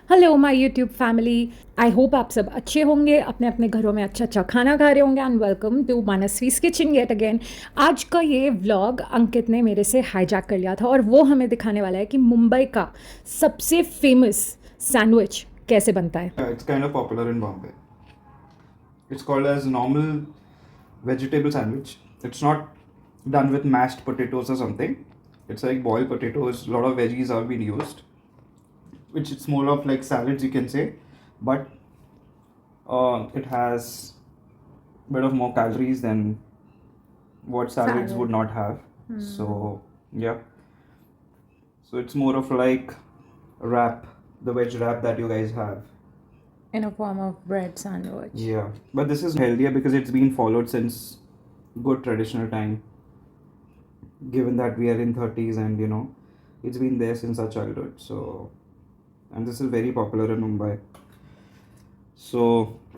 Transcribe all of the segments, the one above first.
Hello my YouTube family. I hope आप सब अच्छे होंगे, अपने अपने घरों में अच्छा अच्छा खाना खा रहे होंगे। And welcome to Manasvi's kitchen yet again. आज का ये व्लॉग अंकित ने मेरे से हाईजैक कर लिया था और वो हमें दिखाने वाला है कि मुंबई का सबसे फेमस सैंडविच कैसे बनता है। Yeah, it's kind of popular in Bombay. It's called as normal vegetable sandwich. It's not done with mashed potatoes or something. It's like boiled potatoes. A lot of veggies have been used, which it's more of like salads you can say, but it has a bit of more calories than what salads would Salad. not have. So yeah, so it's more of like wrap, the veg wrap that you guys have. In a form of bread sandwich. Yeah, but this is healthier because it's been followed since good traditional time. Given that we are in 30s and it's been there since our childhood. So, and this is very popular in Mumbai. So,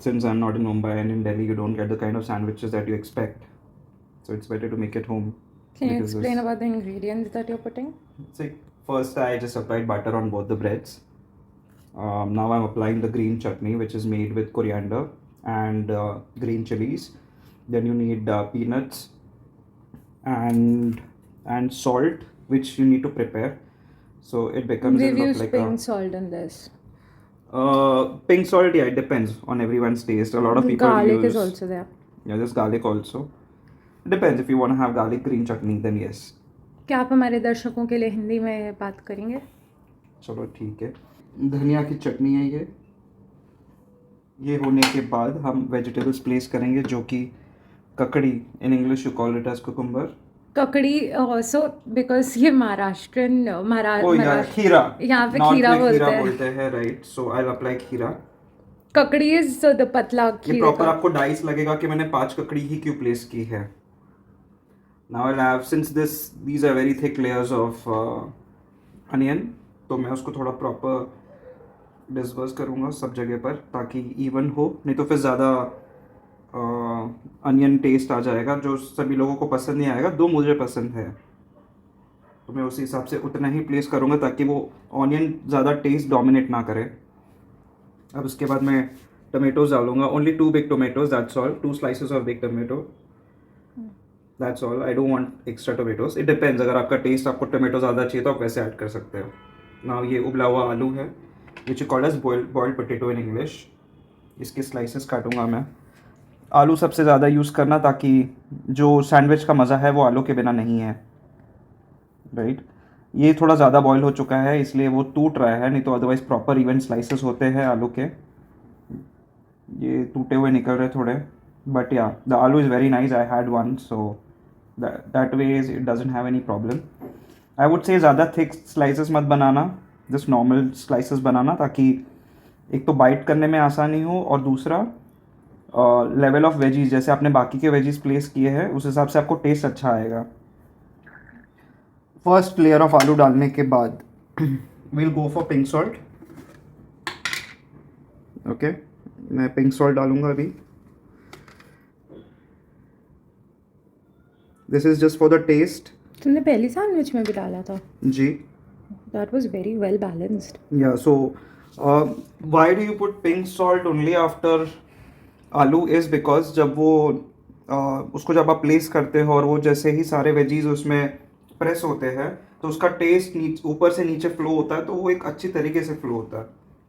since I'm not in Mumbai and in Delhi, you don't get the kind of sandwiches that you expect. So it's better to make it home Can you because explain about the ingredients that you're putting? it's like first I just applied butter on both the breads. Now I'm applying the green chutney, which is made with coriander and green chilies. Then you need peanuts and salt, which you need to prepare. So it becomes We've in of used like a pink salt in this. pink salt. Yeah, it depends on everyone's taste. A lot of people Garlic is use also there. there's garlic also. It depends. If you want to have garlic green chutney, then yes. क्या आप हमारे दर्शकों के लिए हिंदी में बात करेंगे? चलो ठीक है। धनिया की चटनी है ये होने के बाद हम वेजिटेबल्स प्लेस करेंगे जो कि ककड़ी, in English you call it as cucumber. ककड़ी सो बिकॉज ये महाराष्ट्रन ओ यार, खीरा। यहाँ पे नॉर्थ खीरा में खीरा बोलते हैं। बोलते हैं, राइट। सो आई अप्लाई खीरा। ककड़ी इज द पतला ये खीरे प्रॉपर का। आपको डाइस लगेगा कि मैंने 5 ककड़ी ही क्यों प्लेस की है। Now I have since these are very thick layers of onion, तो मैं उसको थोड़ा प्रॉपर डिस्पर्स करूँगा सब जगह पर ताकि इवन हो, नहीं तो फिर ज़्यादा अनियन टेस्ट आ जाएगा जो सभी लोगों को पसंद नहीं आएगा। दो मुझे पसंद है तो मैं उसी हिसाब से उतना ही प्लेस करूँगा ताकि वो ऑनियन ज़्यादा टेस्ट डोमिनेट ना करे। अब उसके बाद मैं टमेटोज डालूंगा, only 2 big tomatoes, that's all, 2 slices of big tomato, that's all. I don't want extra tomatoes. It depends, अगर आपका टेस्ट, आपको टोमेटो ज़्यादा चाहिए तो आप वैसे ऐड कर सकते हो। नाउ ये उबला हुआ आलू है, which called as boiled potato in English. इसके स्लाइसेस काटूंगा मैं। आलू सबसे ज़्यादा यूज़ करना ताकि जो सैंडविच का मज़ा है वो आलू के बिना नहीं है, राइट। ये थोड़ा ज़्यादा बॉईल हो चुका है इसलिए वो टूट रहा है, नहीं तो अदरवाइज़ प्रॉपर इवन स्लाइसेस होते हैं आलू के। ये टूटे हुए निकल रहे थोड़े, बट या द आलू is very nice. I had one, so that way it doesn't have any problem. I would say ज़्यादा थिक स्लाइसेस मत बनाना, जस्ट नॉर्मल स्लाइसेस बनाना ताकि एक तो बाइट करने में आसानी हो और दूसरा लेवल ऑफ वेजीज जैसे आपने बाकी के वेजीज प्लेस किए हैं उस हिसाब से आपको टेस्ट अच्छा आएगा। फर्स्ट लेयर ऑफ आलू डालने के बाद will go for pink salt. Okay, मैं पिंक सॉल्ट डालूंगा अभी। This is just for the taste. तुमने पहली सैंडविच में भी डाला था? जी। That was very well balanced. Yeah so why do you put pink salt only after aloo is because जब वो उसको जब आप प्लेस करते हो और वो जैसे ही सारे वेजीज उसमें प्रेस होते हैं तो उसका टेस्ट ऊपर से नीचे फ्लो होता है, तो वो एक अच्छी तरीके से फ्लो होता है।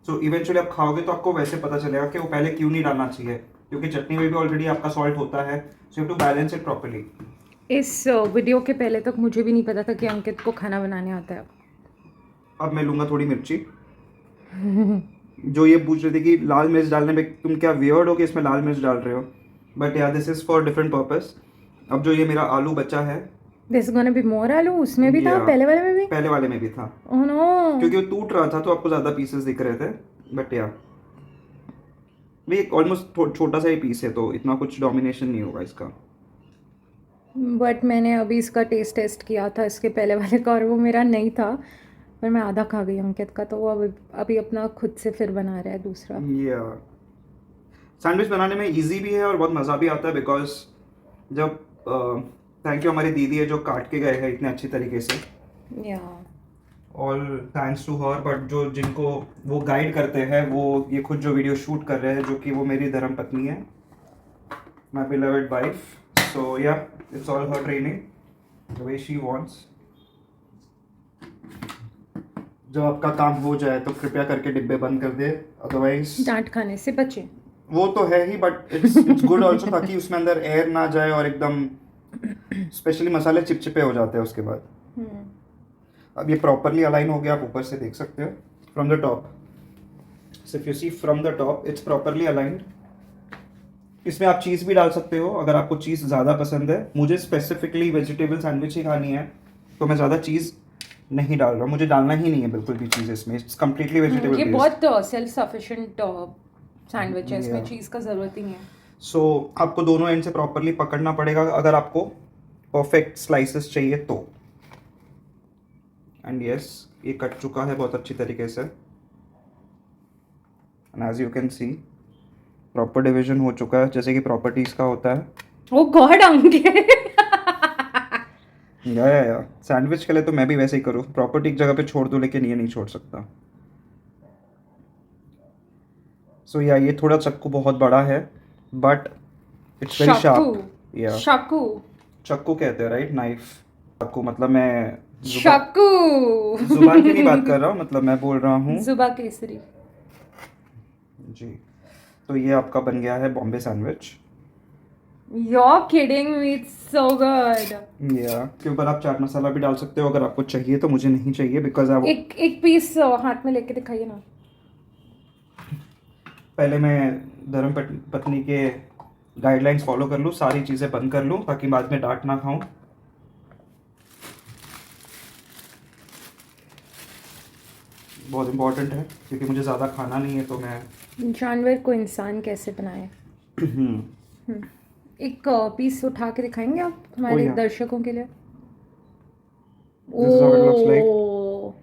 सो इवेंचुअली आप खाओगे तो आपको वैसे पता चलेगा कि वो पहले क्यों नहीं डालना चाहिए, क्योंकि चटनी में भी ऑलरेडी आपका सॉल्ट होता है। So you have to balance it properly. इस वीडियो के पहले तक मुझे भी नहीं पता था कि अंकित को खाना बनाने आता है। अब मैं लूँगा थोड़ी मिर्ची। जो ये पूछ रहे थे कि लाल मिर्च डालने में तुम क्या वियर्ड हो कि इसमें लाल मिर्च डाल रहे हो, बट या this is for different purpose. अब जो ये मेरा आलू बचा है, दिस गोना बी मोर आलू। उसमें भी था, Yeah. पहले वाले में भी? पहले वाले में भी था, ओह नो। क्योंकि वो टूट रहा था तो आपको ज़्यादा पीसेस दिख रहे थे, बट या ये एक ऑलमोस्ट छोटा सा ही पीस है तो इतना कुछ डोमिनेशन नहीं होगा इसका। बट मैंने अभी इसका टेस्ट किया था इसके पहले वाले का और वो मेरा नहीं था, पर मैं आधा खा गई अंकित का, तो वो अभी अपना खुद से फिर बना रहा है दूसरा। या सैंडविच बनाने में इजी भी है और बहुत मज़ा भी आता है बिकॉज जब थैंक यू हमारी दीदी है जो काट के गए हैं इतने अच्छी तरीके से। या all thanks to her, but जो जिनको वो गाइड करते हैं वो ये खुद जो वीडियो शूट कर रहे हैं, जो कि वो मेरी धर्म पत्नी है, my beloved wife. So yeah, it's all her training the way she wants. जब आपका काम हो जाए तो कृपया करके डिब्बे बंद कर दे, अदरवाइज डांट खाने से बचे. वो तो है ही, बट इट्स गुड ऑल्सो, ताकि उसमें अंदर एयर ना जाए और एकदम स्पेशली मसाले चिपचिपे हो जाते हैं उसके बाद. अब ये प्रॉपरली अलाइन हो गया, आप ऊपर से देख सकते हो from the top. So if you see from the top it's properly aligned. इसमें आप चीज़ भी डाल सकते हो अगर आपको चीज़ ज़्यादा पसंद है. मुझे स्पेसिफिकली वेजिटेबल सैंडविच ही खानी है तो मैं ज़्यादा चीज़ नहीं डाल रहा. मुझे डालना ही नहीं है बिल्कुल भी चीज़ इसमें. इट्स कम्प्लीटली वेजिटेबल ये बेस्ड. बहुत सेल्फ सफिशिएंट सैंडविच है, इसमें Yeah. चीज़ का ज़रूरत ही नहीं है. सो आपको दोनों एंड से प्रॉपरली पकड़ना पड़ेगा अगर आपको परफेक्ट स्लाइसेस चाहिए तो. एंड यस, ये कट चुका है बहुत अच्छी तरीके से. And as you can see proper division हो चुका है जैसे कि प्रॉपर्टीज का होता है. Oh God Ankit. या सैंडविच के लिए तो मैं भी वैसे ही करूँ, प्रॉपर्टी एक जगह पे छोड़ दूँ, लेकिन ये नहीं छोड़ सकता. सो या ये थोड़ा चक्कू बहुत बड़ा है बट इट्स वेरी शार्प. या चाकू. चक्कू कहते हैं राइट, नाइफ. चक्कू मतलब मैं चाकू. जुबान की नहीं बात कर रहा हूँ, मतलब मैं बोल रहा हूँ जुबा केसरी. जी. तो ये आपका बन गया है Bombay sandwich. You're kidding me, it's so good. या के ऊपर आप चाट मसाला भी डाल सकते हो अगर आपको चाहिए तो. मुझे नहीं चाहिए बिकॉज आप एक पीस हाथ में लेके दिखाइए ना. पहले मैं धर्म पत्नी के गाइडलाइंस फॉलो कर लूँ, सारी चीज़ें बंद कर लूँ ताकि बाद में डांट ना खाऊं. बहुत इंपॉर्टेंट है क्योंकि मुझे ज़्यादा खाना नहीं है तो मैं जानवर को इंसान कैसे बनाए. एक पीस उठा के दिखाएंगे आप हमारे yeah. दर्शकों के लिए. This is how it looks like. Oh,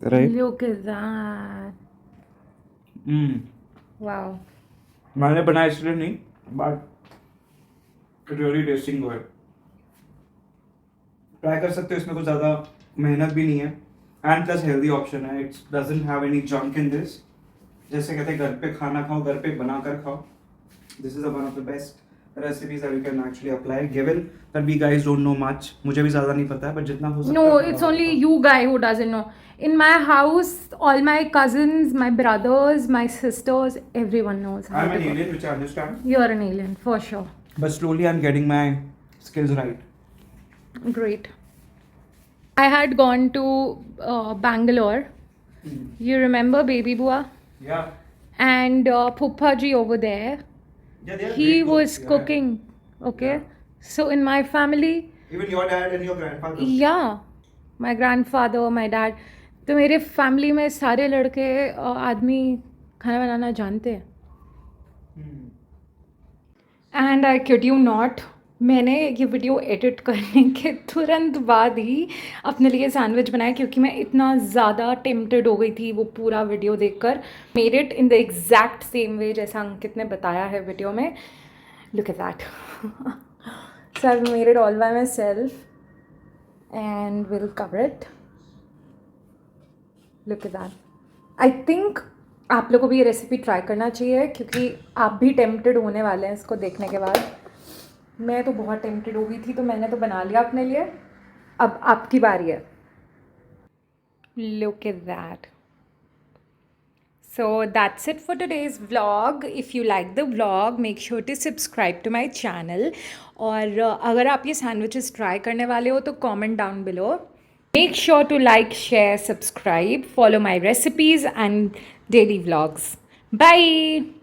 right. look at that. Wow. मैंने बनाया इसलिए नहीं, but really testing good. Try कर सकते हो, इसमें कुछ ज़्यादा मेहनत भी नहीं है एंड प्लस हेल्दी ऑप्शन है. It's doesn't have any junk in this. जैसे कहते हैं घर पे खाना खाओ, घर पे बना कर खाओ. This is one of the best recipes that you can actually apply, given that we guys don't know much. मुझे भी ज़्यादा नहीं पता है, but जितना हो सकता No, है it's only you guy who doesn't know. In my house, all my cousins, my brothers, my sisters, everyone knows. how I'm to an cook. alien, which I understand, You're an alien, for sure. but slowly I'm getting my skills right. Great. I had gone to Bangalore. You remember Baby Bua? Yeah. And Phupha ji over there, Yeah, they are he great was cooks. cooking. Okay. Yeah. So in my family, Even your dad and your grandfather. yeah, my grandfather, my dad. तो मेरे family में सारे लड़के आदमी खाना बनाना जानते हैं. And I kid you not, मैंने ये वीडियो एडिट करने के तुरंत बाद ही अपने लिए सैंडविच बनाया क्योंकि मैं इतना ज़्यादा टेम्प्टेड हो गई थी वो पूरा वीडियो देखकर. Made it in the exact same way जैसा अंकित ने बताया है वीडियो में. Look at that. So I made it all bye my self and will cover it. Look at that. I think आप लोगों को भी ये रेसिपी ट्राई करना चाहिए क्योंकि आप भी टेम्प्टेड होने वाले हैं इसको देखने के बाद. मैं तो बहुत टेम्प्टेड हो गई थी तो मैंने तो बना लिया अपने लिए. अब आपकी बारी है. Look at that. So that's it for today's vlog. If you like the vlog, make sure to subscribe to my channel. और अगर आप ये sandwiches try करने वाले हो तो comment down below. Make sure to like, share, subscribe, follow my recipes and daily vlogs. Bye!